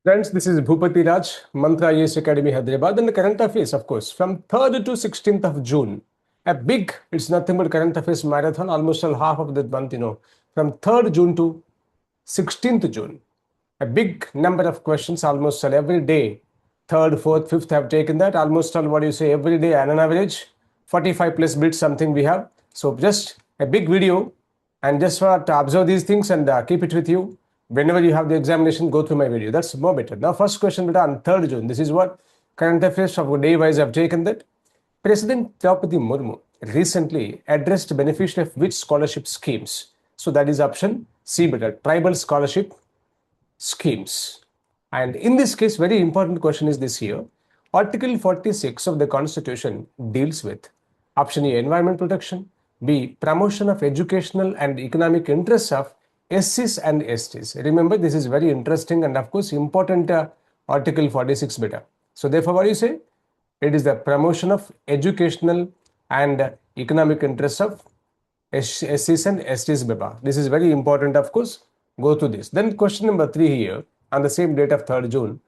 Friends, this is Bhupati Raj, Mantra IAS Academy, Hyderabad, and the current affairs, of course, from 3rd to 16th of June. It's nothing but current affairs marathon, almost all half of the month, from 3rd June to 16th June. A big number of questions, almost all every day. 3rd, 4th, 5th have taken that. Almost all, what do you say, every day, on an average, 45 plus bits, something we have. So just a big video, and just for to observe these things and keep it with you. Whenever you have the examination, go through my video. That's more better. Now, first question beta on 3rd June. This is what current affairs of day wise I've taken that. President Draupadi Murmu recently addressed beneficiaries of which scholarship schemes? So that is option C beta, tribal scholarship schemes. And in this case, very important question is this here. Article 46 of the Constitution deals with option A, environment protection, B, promotion of educational and economic interests of SCs and STs. Remember, this is very interesting and of course important Article 46 beta. So therefore, what do you say? It is the promotion of educational and economic interests of SCs and STs beta. This is very important, of course. Go to this. Then question number 3 here, on the same date of 3rd June.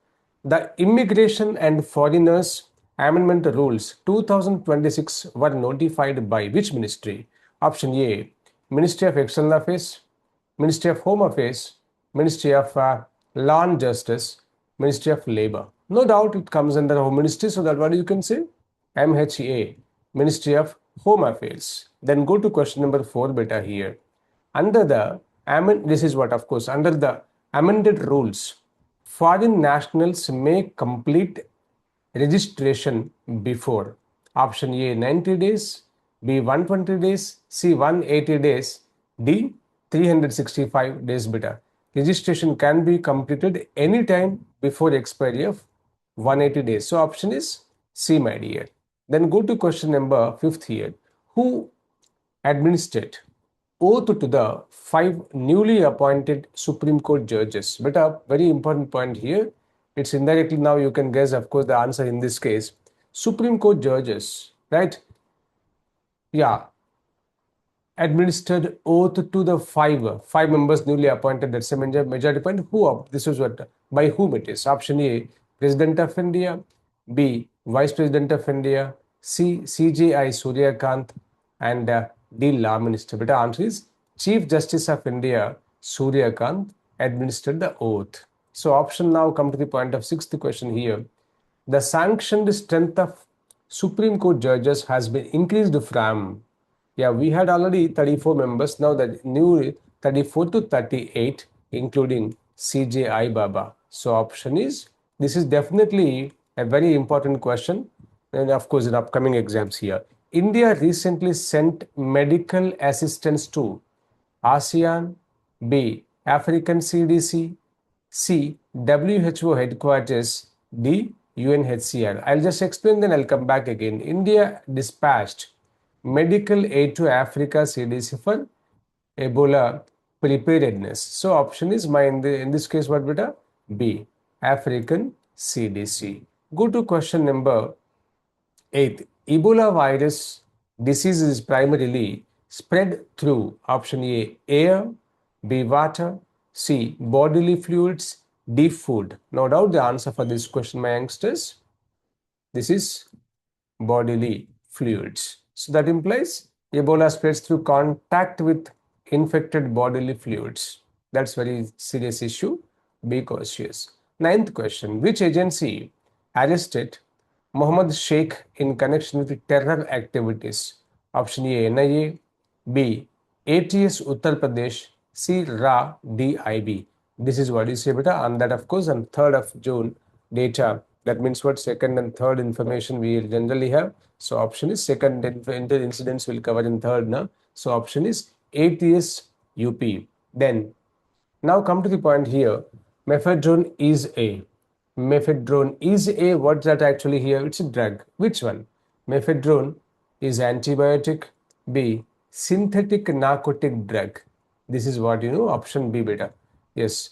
The Immigration and Foreigners Amendment Rules 2026 were notified by which ministry? Option A, Ministry of External Affairs, Ministry of Home Affairs, Ministry of Law and Justice, Ministry of Labor. No doubt it comes under Home Ministry, so that what you can say? MHA, Ministry of Home Affairs. Then go to question number 4 beta here. Under the this is what, of course, under the amended rules, foreign nationals may complete registration before option A 90 days, B 120 days, C 180 days, D 365 days beta. Registration can be completed anytime before expiry of 180 days. So option is C, my dear. Then go to question number 5th here. Who administered oath to the 5 newly appointed Supreme Court judges? But a very important point here. It's indirectly now you can guess, of course, the answer in this case. Supreme Court judges, right? Yeah. Administered oath to the five members newly appointed. That's a majority point. Who? This is what, by whom it is. Option A, President of India, B, Vice President of India, C, CJI Suryakant, and D, Law Minister. But the answer is Chief Justice of India, Suryakant, administered the oath. So option now come to the point of 6th question here. The sanctioned strength of Supreme Court judges has been increased from, we had already 34 members, now the new 34 to 38, including CJI Baba. So option is, this is definitely a very important question, and of course in upcoming exams here. India recently sent medical assistance to ASEAN, B, African CDC, C, WHO headquarters, D, UNHCR. I'll just explain, then I'll come back again. India dispatched medical aid to Africa CDC for Ebola preparedness. So option is in this case what beta? B, African CDC. Go to question number 8. Ebola virus disease is primarily spread through option A, air, B, water, C, bodily fluids, D, food. No doubt the answer for this question, my youngsters, this is bodily fluids. So that implies Ebola spreads through contact with infected bodily fluids. That's very serious issue. Be cautious. 9th question. Which agency arrested Mohammed Sheikh in connection with terror activities? Option A, NIA, B, ATS Uttar Pradesh, C, RA, D, IB. This is what you say beta, and that of course on 3rd of June data. That means what, 2nd and 3rd information we generally have. So option is 2nd incidents will cover in 3rd now. So option is ATS UP. Then now come to the point here. Mephedrone is a. Mephedrone is a, what's that actually here? It's a drug. Which one? Mephedrone is antibiotic, B, synthetic narcotic drug. This is what option B beta. Yes.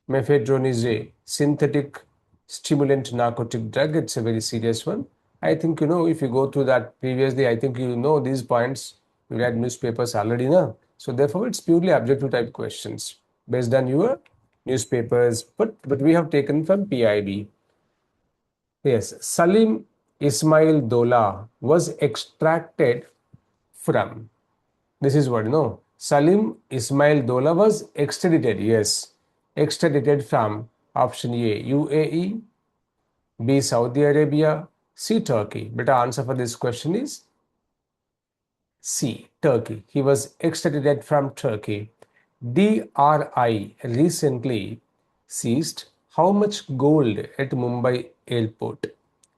Mephedrone is a synthetic stimulant narcotic drug. It's a very serious one. I think if you go through that previously, I think these points. You read newspapers already now. So therefore it's purely objective type questions based on your newspapers, but we have taken from PIB. Yes, Salim Ismail Dola was extracted from. This is what, no. Salim Ismail Dola was extradited. Yes, extradited from option A, UAE, B, Saudi Arabia, C, Turkey. Better answer for this question is C, Turkey. He was extradited from Turkey. DRI recently seized how much gold at Mumbai airport?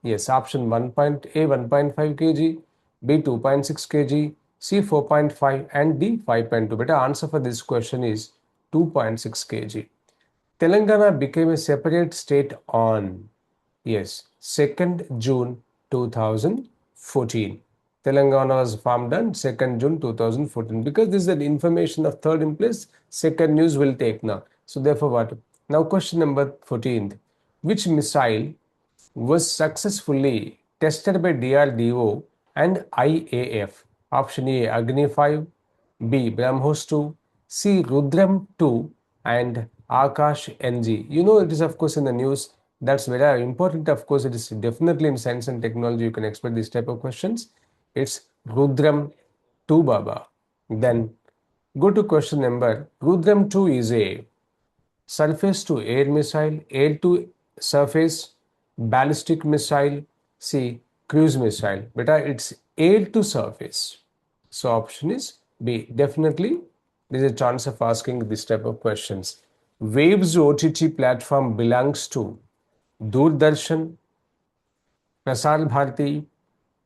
Yes, option 1.5 kg, B 2.6 kg, C 4.5 and D 5.2. Better answer for this question is 2.6 kg. Telangana became a separate state on, yes, 2nd June 2014. Telangana was formed on 2nd June 2014. Because this is an information of third in place, second news will take now. So therefore what? Now question number 14th. Which missile was successfully tested by DRDO and IAF? Option A, Agni 5, B, BrahMos 2, C, Rudram 2 and Akash NG. You know, it is of course in the news. That's very important. Of course, it is definitely in science and technology. You can expect this type of questions. It's Rudram 2, Baba. Then go to question number. Rudram 2 is a surface to air missile, air to surface, ballistic missile, C, cruise missile. Beta, it's air to surface. So option is B. Definitely, there is a chance of asking this type of questions. Waves OTT platform belongs to Doordarshan, Prasar Bharati,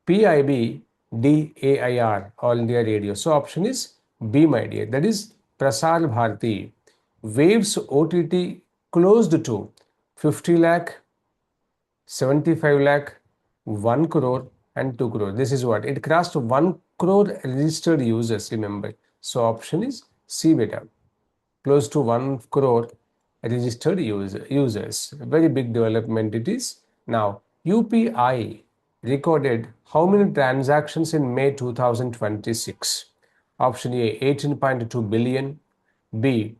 PIB, DAIR, All India Radio. So option is B, my dear. That is Prasar Bharati. Waves OTT closed to 50 lakh, 75 lakh, 1 crore and 2 crore. This is what? It crossed 1 crore registered users, remember. So option is C, beta. Close to 1 crore registered users. Very big development it is. Now, UPI recorded how many transactions in May 2026? Option A, 18.2 billion, B,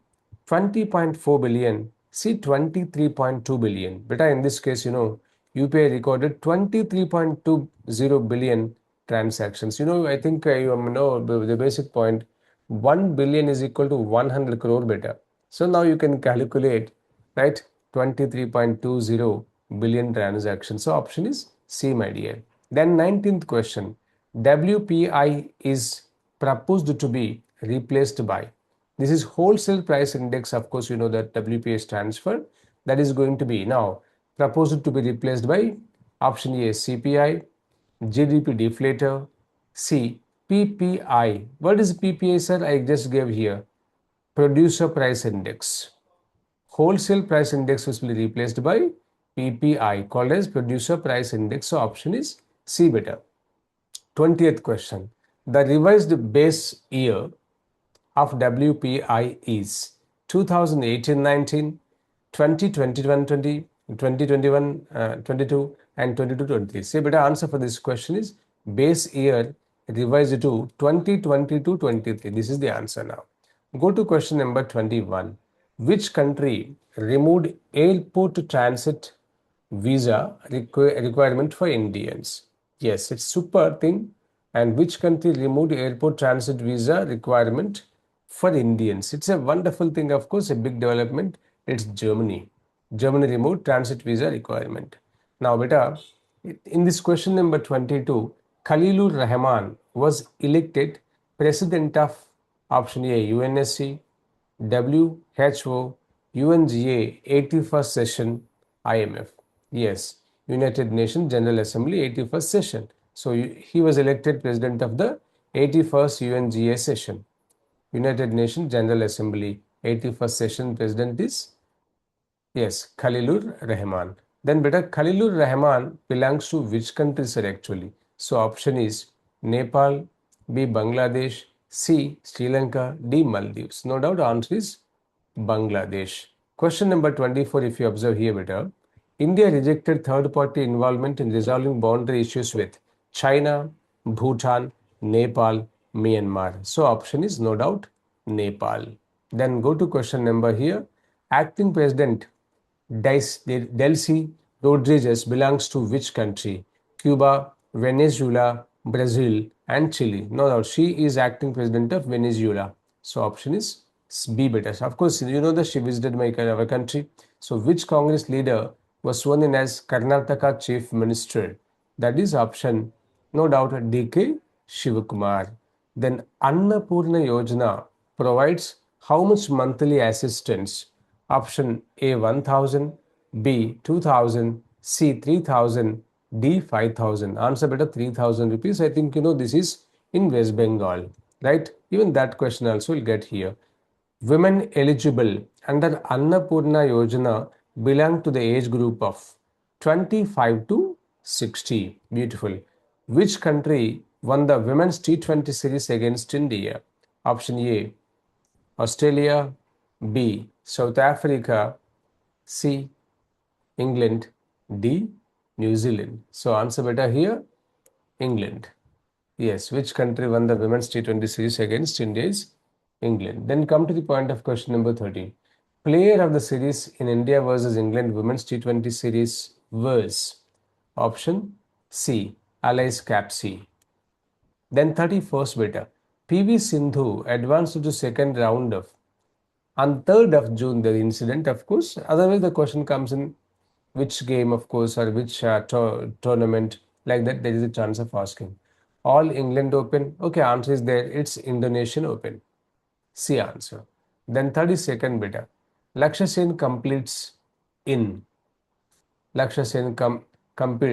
20.4 billion, C, 23.2 billion. Beta, in this case, you know, UPI recorded 23.20 billion transactions. You know, I think you know the basic point. 1 billion is equal to 100 crore beta. So now you can calculate, right? 23.20 billion transactions. So option is C, my dear. Then 19th question. WPI is proposed to be replaced by. This is wholesale price index. Of course, you know that WPI stands for. That is going to be now proposed to be replaced by option A, CPI, GDP deflator, C, PPI. What is PPI, sir? I just gave here. Producer price index. Wholesale price index will be replaced by PPI, called as producer price index. So option is C, beta. 20th question. The revised base year of WPI is 2018-19, 2020-20, 2021-22 and 22-23. Say better answer for this question is base year revised to 2022-23. This is the answer now. Go to question number 21. Which country removed airport transit visa requirement for Indians? Yes, it's super thing. And which country removed airport transit visa requirement for Indians? It's a wonderful thing, of course, a big development. It's Germany. Germany removed transit visa requirement. Now, beta, in this question number 22, Khalilur Rahman was elected president of option A, UNSC, WHO, UNGA, 81st session, IMF. Yes, United Nations General Assembly, 81st session. So he was elected president of the 81st UNGA session. United Nations General Assembly, 81st session president is, yes, Khalilur Rahman. Then beta, Khalilur Rahman belongs to which country, sir, actually? So option is Nepal, B, Bangladesh, C, Sri Lanka, D, Maldives. No doubt answer is Bangladesh. Question number 24, if you observe here, beta, India rejected third-party involvement in resolving boundary issues with China, Bhutan, Nepal, Myanmar. So option is no doubt Nepal. Then go to question number here. Acting President Delcy Rodriguez belongs to which country? Cuba, Venezuela, Brazil, and Chile. No doubt, she is acting president of Venezuela. So option is B better. So of course, you know that she visited our country. So which Congress leader was sworn in as Karnataka Chief Minister? That is option, no doubt, D.K. Shivakumar. Then Annapurna Yojana provides how much monthly assistance? Option A 1000, B 2000, C 3000, D 5000. Answer better 3000 rupees. I think you know this is in West Bengal, right? Even that question also will get here. Women eligible under Annapurna Yojana belong to the age group of 25 to 60. Beautiful. Which country won the Women's T20 series against India? Option A, Australia, B, South Africa, C, England, D, New Zealand. So answer better here, England. Yes, which country won the Women's T20 series against India is England. Then come to the point of question number 30. Player of the series in India versus England Women's T20 series was option C, Alice Capsey. Then 31st beta. PV Sindhu advanced to second round of on 3rd of June, the incident, of course. Otherwise, the question comes in which game, of course, or which tournament, like that, there is a chance of asking. All England Open, okay, answer is there, it's Indonesian Open. C answer. Then 32nd beta. Lakshya Sen completes in. Lakshya Sen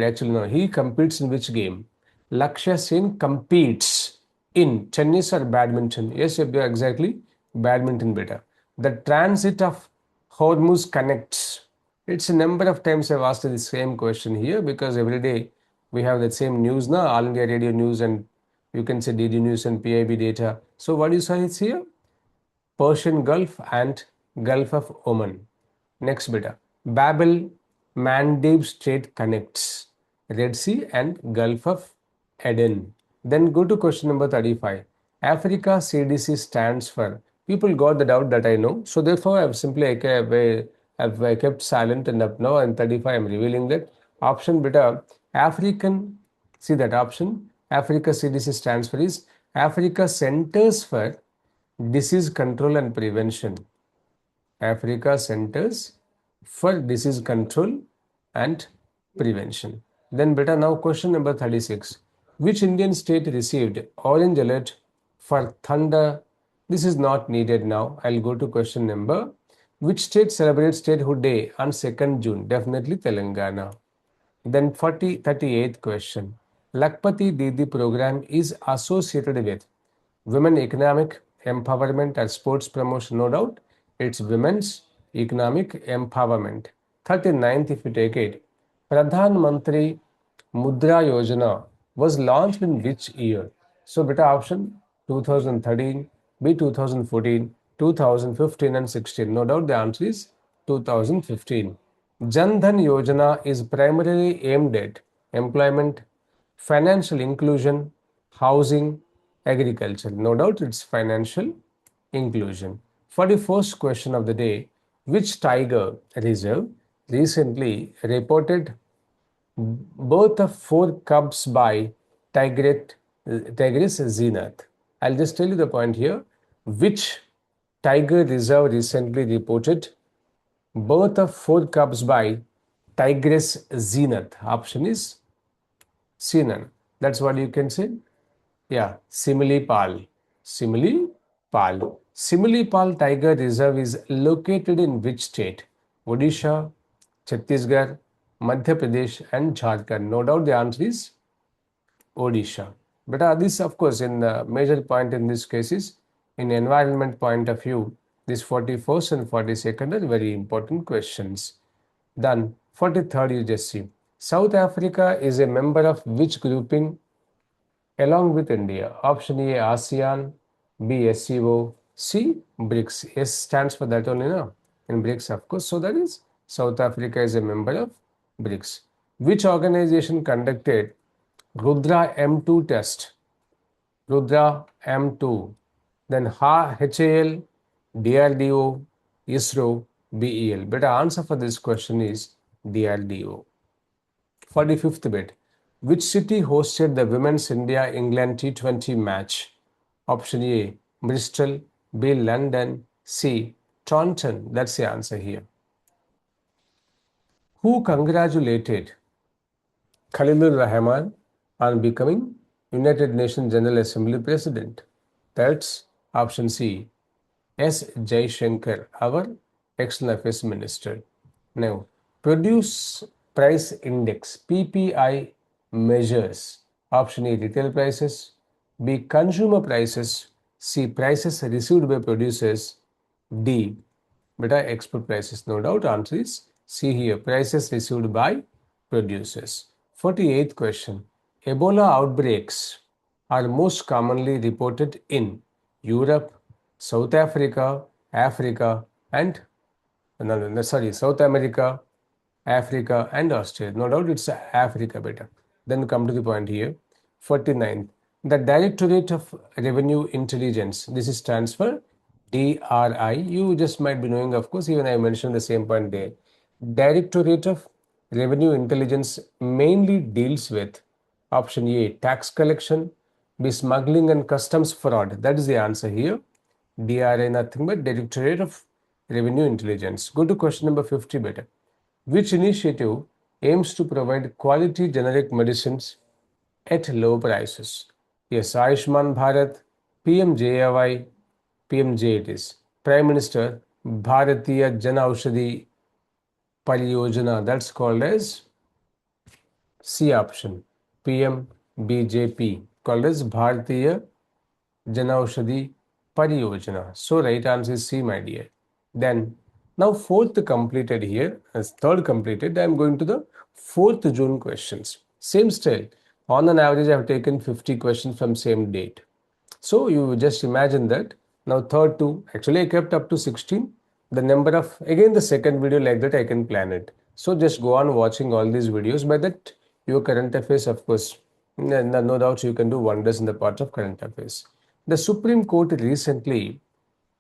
actually no, he competes in which game? Lakshya Sen competes in tennis or badminton. Yes, exactly, badminton beta. The transit of Hormuz connects. It's a number of times I've asked the same question here because every day we have the same news now, All India Radio News and you can say DD News and PIB data. So what do you say it's here? Persian Gulf and Gulf of Oman. Next beta. Babel Mandeb Strait connects Red Sea and Gulf of Eden. Then go to question number 35. Africa CDC stands for. People got the doubt that I know. So therefore, I've simply I've kept silent and up now and 35 I'm revealing that. Option beta African, see that option. Africa CDC stands for is Africa Centers for Disease Control and Prevention. Africa Centers for Disease Control and Prevention. Then beta now question number 36. Which Indian state received orange alert for thunder? This is not needed now. I'll go to question number. Which state celebrates Statehood Day on 2nd June? Definitely Telangana. Then 38th question. Lakpati Didi program is associated with women economic empowerment and sports promotion, no doubt. It's women's economic empowerment. 39th, if you take it, Pradhan Mantri Mudra Yojana was launched in which year? So, beta option 2013, B 2014, 2015, and 16. No doubt the answer is 2015. Jan Dhan Yojana is primarily aimed at employment, financial inclusion, housing, agriculture. No doubt it's financial inclusion. For the first question of the day, which tiger reserve recently reported birth of 4 cubs by Tigris Zenith? I'll just tell you the point here. Which tiger reserve recently reported birth of 4 cubs by Tigris Zenith? Option is C none. That's what you can say. Yeah, Similipal. Similipal. Similipal Tiger Reserve is located in which state? Odisha, Chhattisgarh, Madhya Pradesh, and Jharkhand. No doubt the answer is Odisha. But this, of course, in the major point in this case is in environment point of view, this 41st and 42nd are very important questions. Then 43rd, you just see. South Africa is a member of which grouping along with India? Option A, ASEAN, B, SCO, C, BRICS. S stands for that only now. In BRICS, of course. So that is South Africa is a member of BRICS. Which organization conducted Rudra M2 test? Rudra M2. Then HAL, DRDO, ISRO, BEL. Better answer for this question is DRDO. 45th bit. Which city hosted the Women's India-England T20 match? Option A, Bristol, B, London, C, Taunton. That's the answer here. Who congratulated Khalilur Rahman on becoming United Nations General Assembly President? That's option C, S. Jaishankar, our External Affairs Minister. Now, Produce Price Index PPI measures option A, retail prices, B, consumer prices, C, prices received by producers, D, beta export prices. No doubt answer is C here, prices received by producers. 48th question. Ebola outbreaks are most commonly reported in Europe, South Africa, Africa, and South America, Africa, and Australia. No doubt it's Africa better. Then come to the point here. 49th. The Directorate of Revenue Intelligence. This is stands for DRI. You just might be knowing, of course, even I mentioned the same point there. Directorate of Revenue Intelligence mainly deals with option A, tax collection, B, smuggling and customs fraud. That is the answer here. DRI, nothing but Directorate of Revenue Intelligence. Go to question number 50 better. Which initiative aims to provide quality generic medicines at low prices? Yes, Ayushman Bharat, PMJAY, PMJ it is. Prime Minister Bharatiya Jan Aushadhi Pariyojana, that's called as C option. PMBJP, called as Bharatiya Jan Aushadhi Pariyojana. So right answer is C, my dear. Then now fourth completed here, as third completed, I am going to the 4th June questions. Same style. On an average, I have taken 50 questions from same date. So you just imagine that. Now third to, actually I kept up to 16. The number of, again the second video like that I can plan it. So just go on watching all these videos. By that your current affairs, of course, no doubt you can do wonders in the part of current affairs. The Supreme Court recently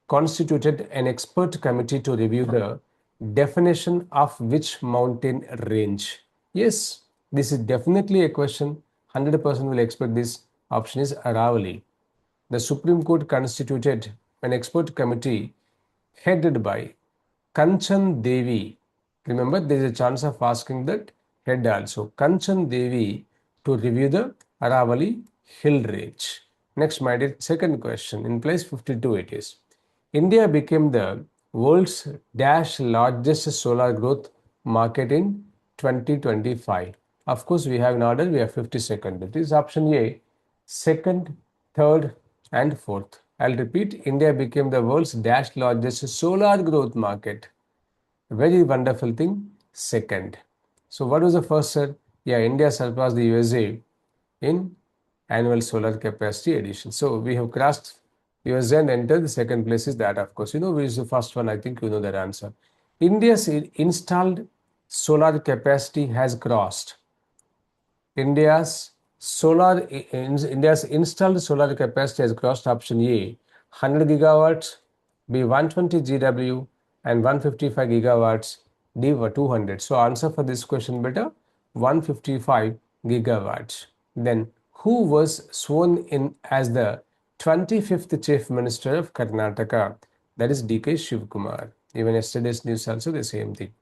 constituted an expert committee to review the definition of which mountain range. Yes, this is definitely a question. 100% will expect this. Option is Aravalli. The Supreme Court constituted an expert committee headed by Kanchan Devi. Remember, there is a chance of asking that head also. Kanchan Devi to review the Aravalli hill range. Next, my dear, second question. In place 52 it is. India became the world's largest solar growth market in 2025. Of course, we have in order, we have 52nd. It is option A, second, third, and fourth. I'll repeat, India became the world's largest solar growth market. Very wonderful thing, second. So what was the first, sir? Yeah, India surpassed the USA in annual solar capacity addition. So we have crossed USA and entered the second place is that, of course. You know which is the first one, I think you know that answer. India's installed solar capacity has crossed. India's installed solar capacity has crossed option A, 100 gigawatts, B, 120 GW, and 155 gigawatts, D, 200. So answer for this question better, 155 gigawatts. Then who was sworn in as the 25th Chief Minister of Karnataka? That is DK Shivkumar. Even yesterday's news also the same thing.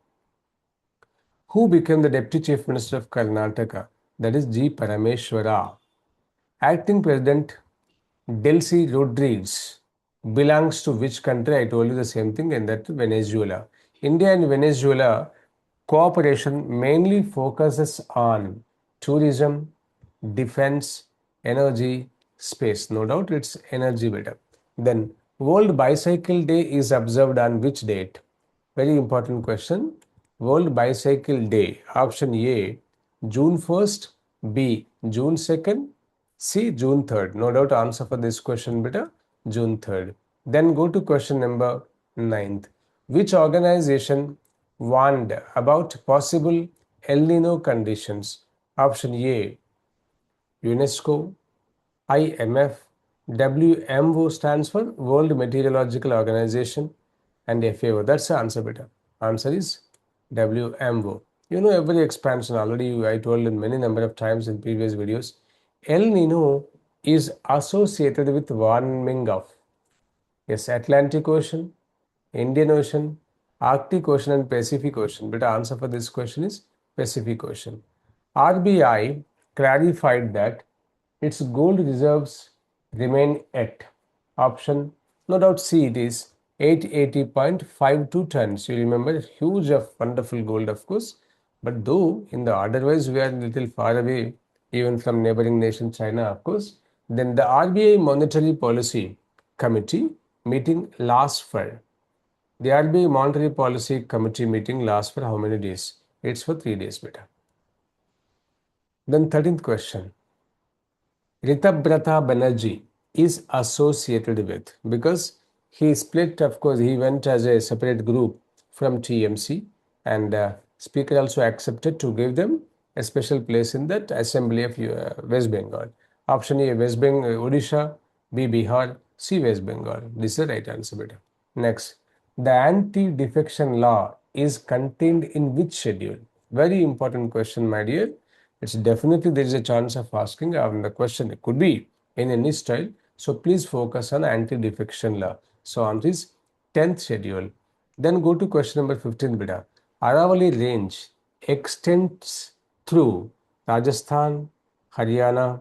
Who became the Deputy Chief Minister of Karnataka? That is G. Parameshwara. Acting President Delcy Rodriguez belongs to which country? I told you the same thing, and that Venezuela. India and Venezuela cooperation mainly focuses on tourism, defense, energy, space. No doubt it's energy better. Then World Bicycle Day is observed on which date? Very important question. World Bicycle Day. Option A, June 1st, B, June 2nd, C, June 3rd. No doubt answer for this question better, June 3rd. Then go to question number 9th. Which organization warned about possible El Nino conditions? Option A, UNESCO, IMF, WMO stands for World Meteorological Organization, and FAO. That's the answer better. Answer is WMO. You know every expansion already. I told in many number of times in previous videos. El Nino is associated with warming of, yes, Atlantic Ocean, Indian Ocean, Arctic Ocean and Pacific Ocean. But the answer for this question is Pacific Ocean. RBI clarified that its gold reserves remain at option, no doubt C it is 880.52 tons. You remember, huge of wonderful gold, of course. But though in the otherwise we are a little far away even from neighboring nation China, of course, then the RBI Monetary Policy Committee meeting lasts for, the RBI Monetary Policy Committee meeting lasts for how many days? It's for 3 days, beta. Then 13th question. Ritabrata Banerjee is associated with, because he split, of course, he went as a separate group from TMC, and Speaker also accepted to give them a special place in that Assembly of West Bengal. Option A, West Bengal, Odisha, B, Bihar, C, West Bengal. This is the right answer, beta. Next, the anti-defection law is contained in which schedule? Very important question, my dear. It's definitely there is a chance of asking the question. It could be in any style. So please focus on anti-defection law. So on this 10th schedule. Then go to question number 15, beta. Aravalli range extends through Rajasthan, Haryana,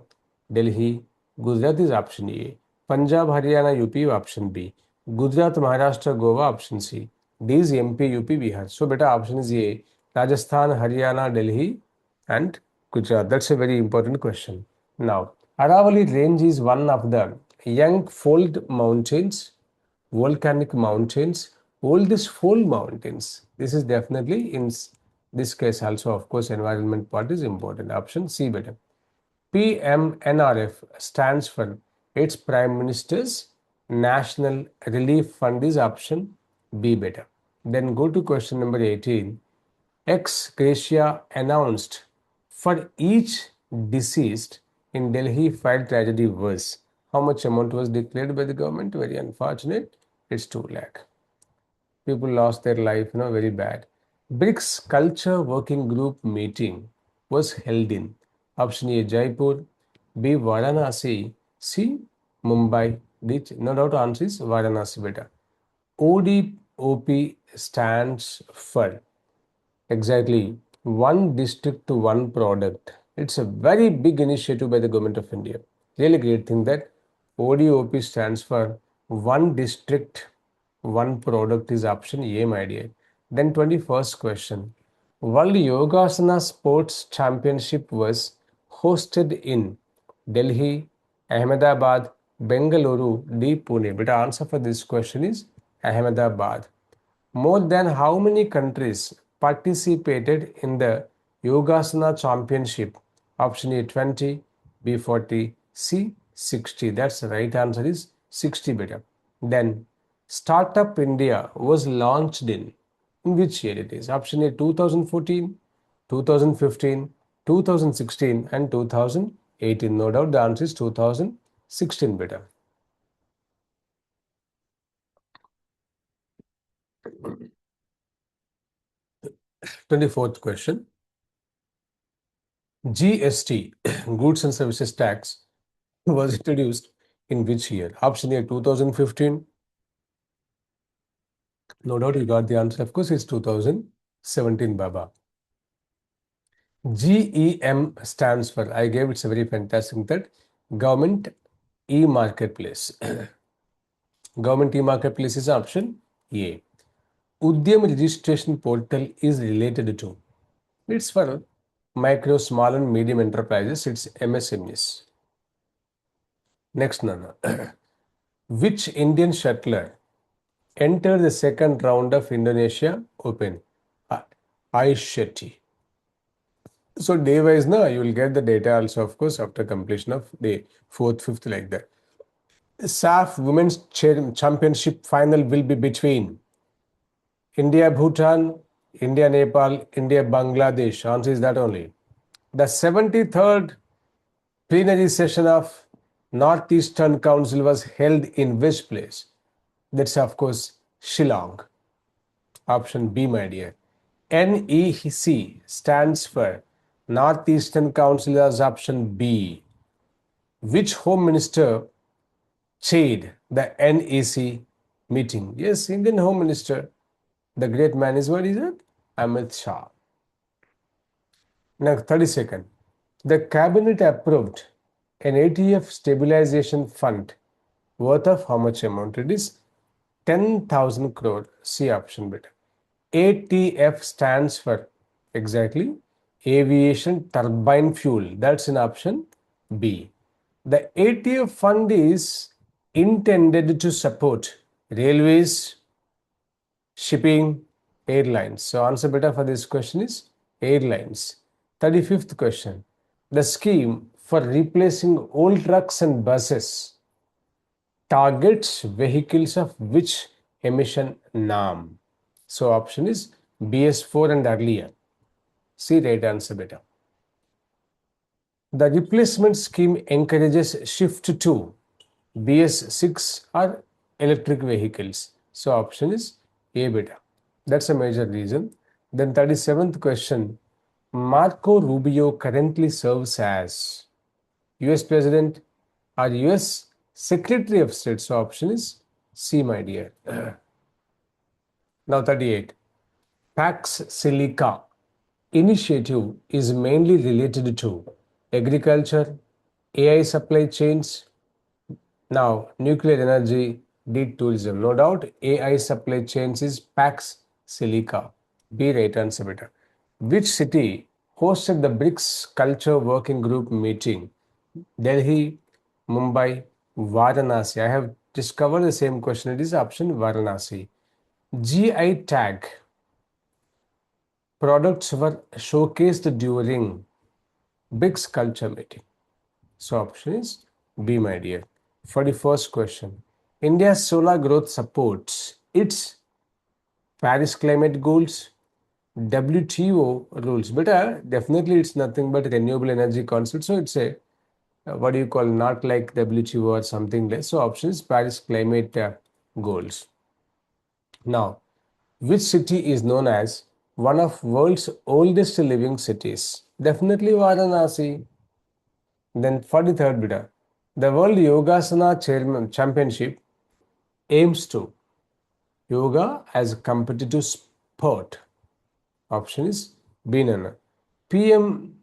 Delhi, Gujarat is option A. Punjab, Haryana, UP option B. Gujarat, Maharashtra, Goa option C. D is MP, UP, Bihar. So beta option is A. Rajasthan, Haryana, Delhi and Gujarat. That's a very important question. Now, Aravalli Range is one of the young fold mountains, volcanic mountains, oldest fold mountains. This is definitely in this case also, of course, environment part is important. Option C, better. PMNRF stands for its Prime Minister's National Relief Fund is option B, better. Then go to question number 18. Ex gratia announced for each deceased in Delhi fire tragedy was, how much amount was declared by the government? Very unfortunate. It's 2 lakh. People lost their life, very bad. BRICS Culture Working Group meeting was held in option A, Jaipur, B, Varanasi, C, Mumbai. No doubt answer is Varanasi, beta. ODOP stands for exactly one district to one product. It's a very big initiative by the government of India. Really great thing that ODOP stands for one district, one product is option A, my dear. Then 21st question. World Yogasana Sports Championship was hosted in Delhi, Ahmedabad, Bengaluru, D, Pune. But the answer for this question is Ahmedabad. More than how many countries participated in the Yogasana Championship? Option A 20, B 40, C 60. That's the right answer is 60, beta. Then Startup India was launched in which year it is? Option A 2014, 2015, 2016 and 2018. No doubt the answer is 2016, beta. 24th question. GST, Goods and Services Tax, was introduced in which year? Option A 2015. No doubt you got the answer. Of course, it's 2017, Baba. GEM stands for, I gave it's a very fantastic that Government E-Marketplace. Government E-Marketplace is option A. Udyam registration portal is related to, it's for micro, small and medium enterprises. It's MSMEs. Next, Nana. Which Indian shuttler entered the second round of Indonesia Open? Aish Shetty. So day wise, now you will get the data also, of course, after completion of day 4th, 5th, like that. The SAF Women's Championship final will be between India, Bhutan, India, Nepal, India, Bangladesh. Answer is that only. The 73rd plenary session of Northeastern Council was held in which place? That's of course Shillong. Option B, my dear. NEC stands for Northeastern Council as option B. Which Home Minister chaired the NEC meeting? Yes, Indian Home Minister. The great man is, what is it? Amit Shah. Now, 32nd. The cabinet approved an ATF stabilization fund worth of how much amount? It is 10,000 crore. C option bit. ATF stands for exactly aviation turbine fuel. That's in option B. The ATF fund is intended to support railways, shipping, airlines. So answer beta for this question is airlines. 35th question. The scheme for replacing old trucks and buses targets vehicles of which emission norm? So option is BS4 and earlier. See right answer beta. The replacement scheme encourages shift to BS6 or electric vehicles. So option is A beta. That's a major reason. Then 37th question. Marco Rubio currently serves as US President or US Secretary of State. So option is C, my dear. Now 38. Pax Silica initiative is mainly related to agriculture, AI supply chains, now nuclear energy, deep tourism. No doubt AI supply chains is Pax Silica. B right answer beta. Which city hosted the BRICS Culture Working Group meeting? Delhi, Mumbai, Varanasi. I have discovered the same question. It is option Varanasi. GI tag products were showcased during BRICS culture meeting. So option is B, my dear. 41st question. India's solar growth supports its Paris climate goals, WTO rules. But definitely it's nothing but renewable energy concept. So it's a what do you call, not like WTO or something less. So option is Paris climate goals. Now, which city is known as one of world's oldest living cities? Definitely Varanasi. Then 43rd beta. The World Yogasana Championship aims to yoga as a competitive sport. Option is B, Nana. PMAY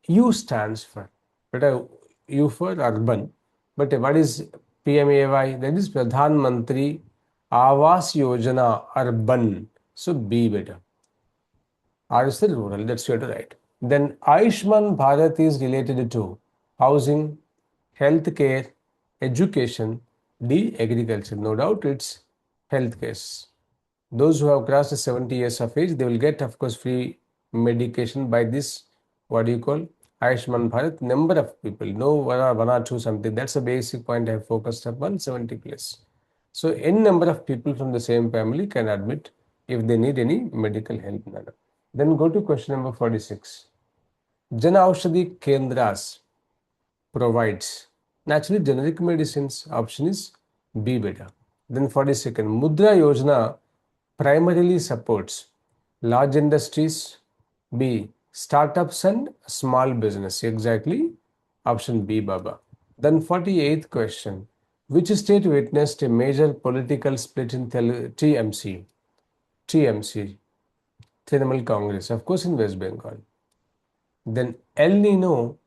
U stands for, but U for urban. But what is PMAY? That is Pradhan Mantri Awas Yojana Urban. So B beta. R is the rural. That's your right. Then Ayushman Bharat is related to housing, healthcare, education, D agriculture. No doubt it's healthcare. Those who have crossed 70 years of age, they will get, of course, free medication by this, what do you call, Ayushman Bharat. Number of people, no one or two something. That's a basic point I have focused upon, 70 plus. So n number of people from the same family can admit if they need any medical help. Then go to question number 46. Jan Aushadhi Kendras provides naturally generic medicines. Option is B beta. Then 42nd. Mudra Yojana primarily supports large industries. B. Startups and small business. Exactly. Option B, Baba. Then 48th question. Which state witnessed a major political split in TMC? TMC. Trinamool Congress. Of course, in West Bengal. Then El Nino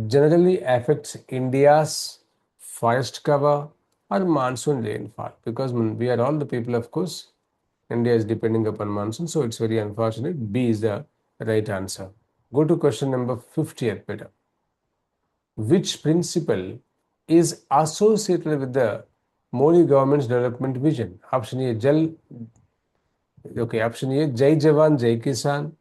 generally affects India's forest cover or monsoon rainfall, because we are all the people, of course, India is depending upon monsoon, so it's very unfortunate. B is the right answer. Go to question number 50th, Peter. Which principle is associated with the Modi government's development vision? Option A, option A, Jai Jawan, Jai Kisan.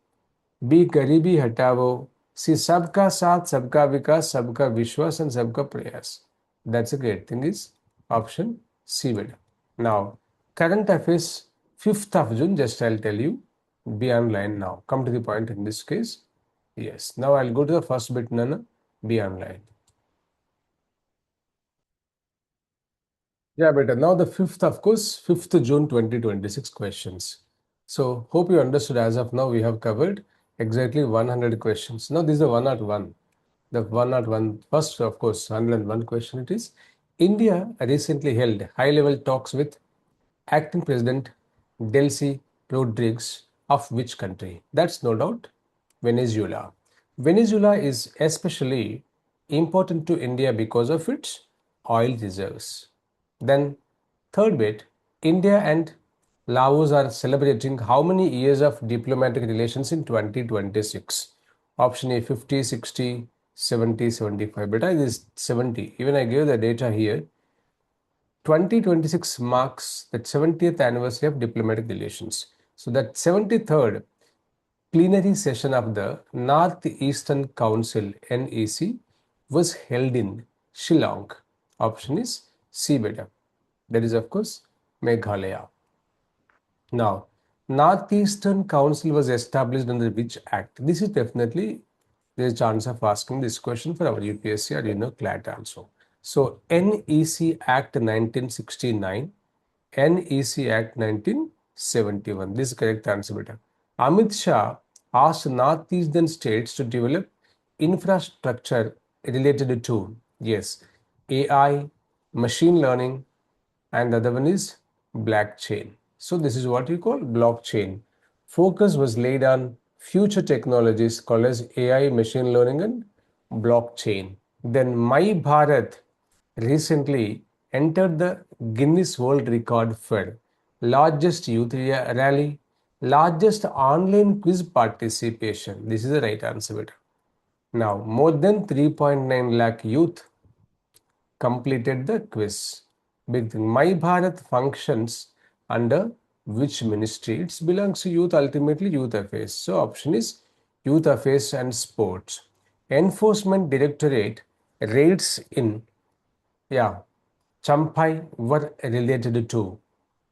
B, Garibi Hatao. C, Sabka Saath, Sabka Vikas, Sabka Vishwas, and Sabka Prayas. That's a great thing is option C. Now, current affairs 5th of June, just I'll tell you, be online now. Come to the point in this case. Yes, now I'll go to the first bit, Nana, be online. Yeah, better. Now the 5th, of course, 5th June 2026 questions. So hope you understood. As of now, we have covered exactly 100 questions. Now this is the 101. The 101, first, of course, 101 question it is. India recently held high-level talks with acting President Delcy Rodriguez of which country? That's no doubt Venezuela. Venezuela is especially important to India because of its oil reserves. Then, third bit, India and Laos are celebrating how many years of diplomatic relations in 2026? Option A 50, 60, 70, 75. Beta is 70. Even I gave the data here. 2026 marks the 70th anniversary of diplomatic relations. So that 73rd plenary session of the Northeastern Council NEC was held in Shillong. Option is C beta. That is of course Meghalaya. Now, Northeastern Council was established under which act? This is definitely there's a chance of asking this question for our UPSC or CLAT also. So NEC Act 1969, NEC Act 1971. This is correct answer, beta. Amit Shah asked Northeastern states to develop infrastructure related to, yes, AI, machine learning, and the other one is blockchain. So this is what you call blockchain. Focus was laid on future technologies called as AI, machine learning, and blockchain. Then My Bharat recently entered the Guinness World Record for largest youth rally, largest online quiz participation. This is the right answer. Now, more than 3.9 lakh youth completed the quiz. Big thing. My Bharat functions under which ministry? It belongs to youth, ultimately youth affairs. So option is youth affairs and sports. Enforcement Directorate raids in, yeah, Champai were related to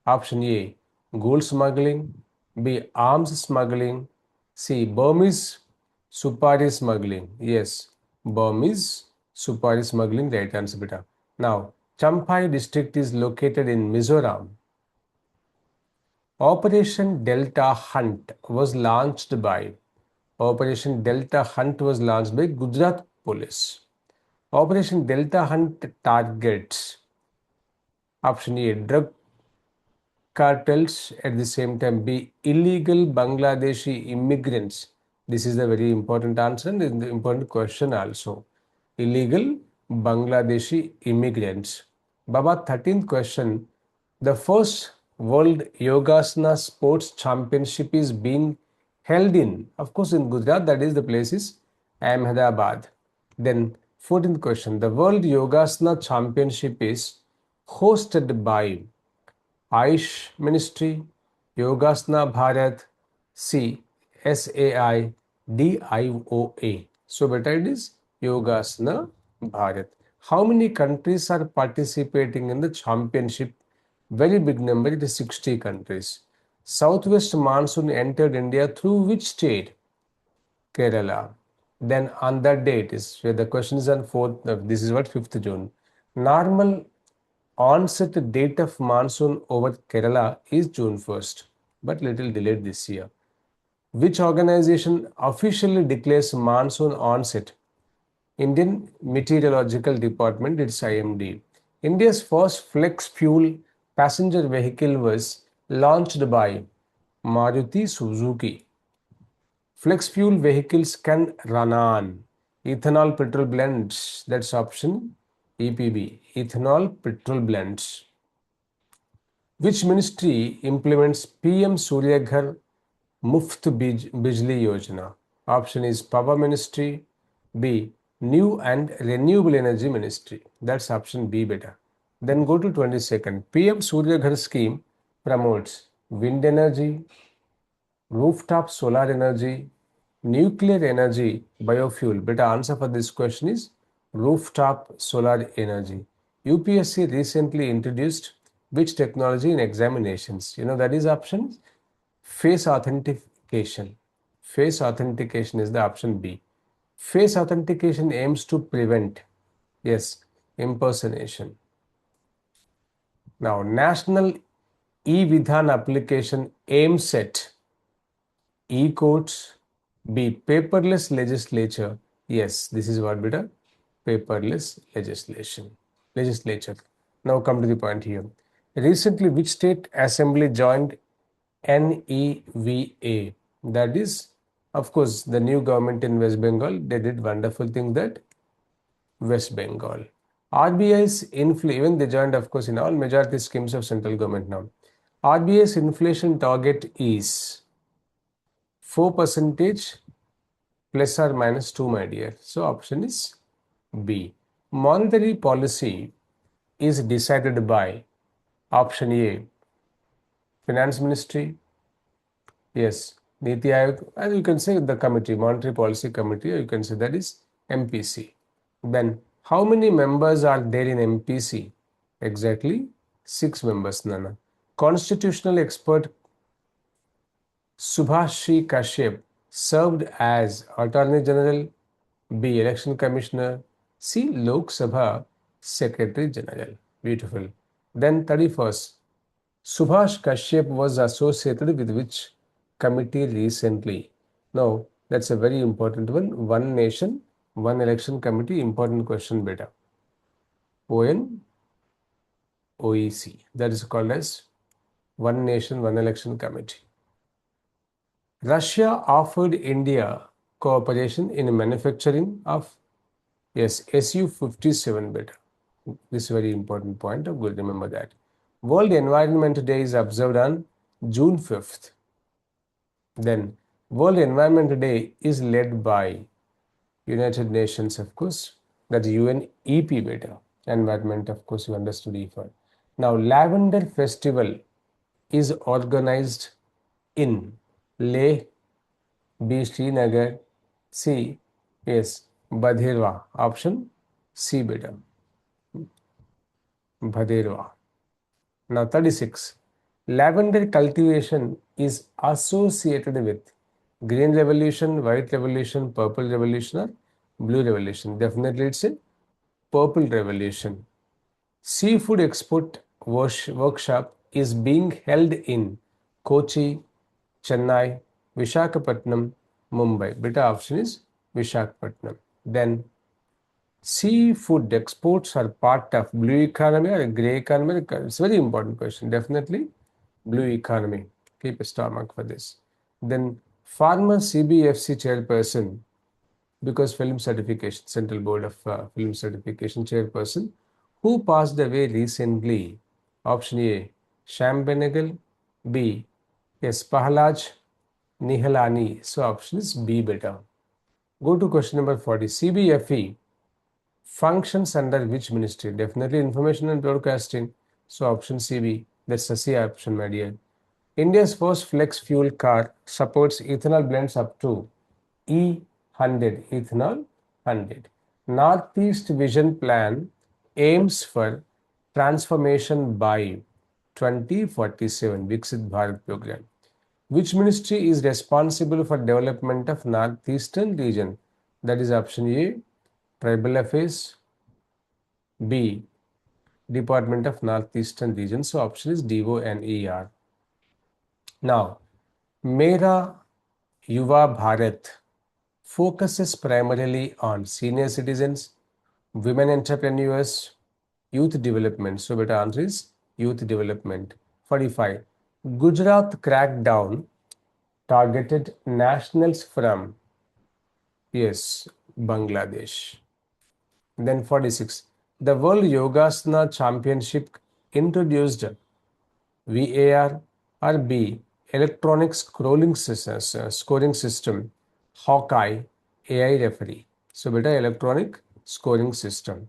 option A, gold smuggling, B, arms smuggling, C, Burmese supari smuggling. Yes, Burmese supari smuggling, right answer beta. Now, Champai district is located in Mizoram. Operation Delta Hunt was launched by Gujarat Police. Operation Delta Hunt targets option A, drug cartels, at the same time be illegal Bangladeshi immigrants. This is a very important answer and the important question also. Illegal Bangladeshi immigrants. Baba, 13th question. The first World Yogasana Sports Championship is being held in, of course, in Gujarat. That is the place is Ahmedabad. Then 14th question. The World Yogasana Championship is hosted by Ayush Ministry, Yogasana Bharat, C, SAI, DIOA. So beta it is Yogasana Bharat. How many countries are participating in the championship? Very big number, it is 60 countries. Southwest monsoon entered India through which state? Kerala. Then on that date is where the question is on 4th, this is what 5th June. Normal onset date of monsoon over Kerala is June 1st, but little delayed this year. Which organization officially declares monsoon onset? Indian Meteorological Department, it's IMD. India's first flex fuel passenger vehicle was launched by Maruti Suzuki. Flex fuel vehicles can run on ethanol petrol blends. That's option EPB, ethanol petrol blends. Which ministry implements PM Surya Ghar Muft Bijli Yojana? Option is Power Ministry, B, New and Renewable Energy Ministry. That's option B beta. Then go to 22nd. PM Surya Ghar scheme promotes wind energy, rooftop solar energy, nuclear energy, biofuel. Beta answer for this question is rooftop solar energy. UPSC recently introduced which technology in examinations? That is option face authentication. Face authentication is the option B. Face authentication aims to prevent, yes, impersonation. Now, National E-Vidhan Application AIMSET, E-Courts, B. Paperless legislature. Yes, this is what beta? Paperless legislature. Now come to the point here. Recently, which state assembly joined NEVA? That is, of course, the new government in West Bengal. They did wonderful thing that West Bengal. RBI's even they joined, of course, in all majority schemes of central government now. RBI's inflation target is 4% plus or minus 2, my dear. So option is B. Monetary policy is decided by option A, Finance Ministry. Yes, Niti Aayog, and you can say the committee, Monetary Policy Committee, or you can say that is MPC. Then, how many members are there in MPC? Exactly 6 members, Nana. Constitutional expert Subhashi Kashyap served as Attorney General, B. Election Commissioner, C. Lok Sabha Secretary General. Beautiful. Then 31st, Subhash Kashyap was associated with which committee recently? Now, that's a very important one. One nation, one election committee. Important question, beta. ON, OEC. That is called as one nation, one election committee. Russia offered India cooperation in manufacturing of, yes, Su-57 beta. This is a very important point. Good, remember that. World Environment Day is observed on June 5th. Then World Environment Day is led by United Nations, of course, that UNEP beta. Environment, of course, you understood E for. Now, Lavender Festival is organized in Leh, B. Srinagar, C. Yes, Bhaderwa. Option C beta. Bhaderwa. Now 36. Lavender cultivation is associated with green revolution, white revolution, purple revolution, or blue revolution. Definitely it's a purple revolution. Seafood export workshop is being held in Kochi, Chennai, Visakhapatnam, Mumbai. Beta option is Visakhapatnam. Then seafood exports are part of blue economy or grey economy? It's a very important question. Definitely blue economy. Keep a star mark for this. Then former CBFC chairperson, because film certification, Central Board of Film Certification chairperson, who passed away recently? Option A, Sham Benegal. B, yes, Pahlaj Nihalani. So option is B beta. Go to question number 40. CBFE functions under which ministry? Definitely information and broadcasting. So option CB. That's the C option, my dear. India's first flex fuel car supports ethanol blends up to E100, ethanol 100. Northeast Vision Plan aims for transformation by 2047, Viksit Bharat program. Which ministry is responsible for development of Northeastern region? That is option A, Tribal Affairs. B, Department of Northeastern Region. So option is DONER. Now, Mera Yuva Bharat focuses primarily on senior citizens, women entrepreneurs, youth development. So beta answer is youth development. 45. Gujarat crackdown targeted nationals from, yes, Bangladesh. Then 46. The World Yogasana Championship introduced VAR or B, electronic scoring system, Hawkeye, AI referee. So beta electronic scoring system.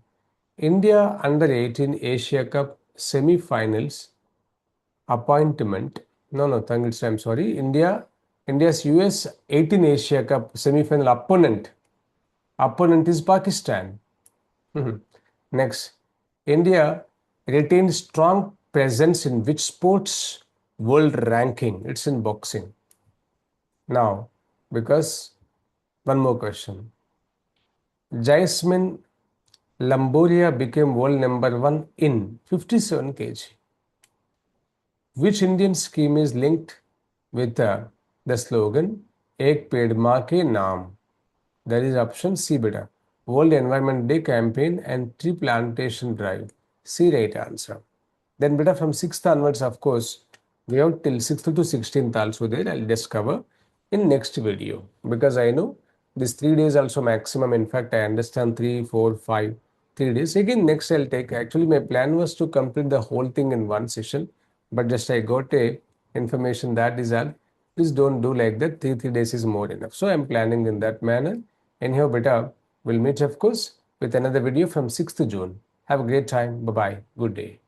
India under 18 Asia Cup semi-finals appointment. I'm sorry. India's US 18 Asia Cup semi-final opponent. Opponent is Pakistan. Next, India retained strong presence in which sports world ranking? It's in boxing. Now, because one more question. Jasmine Lamboria became world number 1 in 57 kg. Which Indian scheme is linked with the slogan Ek Ped Maa Ke Naam? That is option C, beta. World Environment Day campaign and tree plantation drive. C, right answer. Then beta, from 6th onwards, of course, we have till 6th to 16th also there. I'll discover in next video, because I know this 3 days also maximum. In fact, I understand 3, 4, 5, 3 days. Again, next I'll take. Actually, my plan was to complete the whole thing in one session, but just I got a information that is all. Please don't do like that. 3 days is more enough. So I'm planning in that manner. Anyhow, beta, we'll meet, of course, with another video from 6th June. Have a great time. Bye bye. Good day.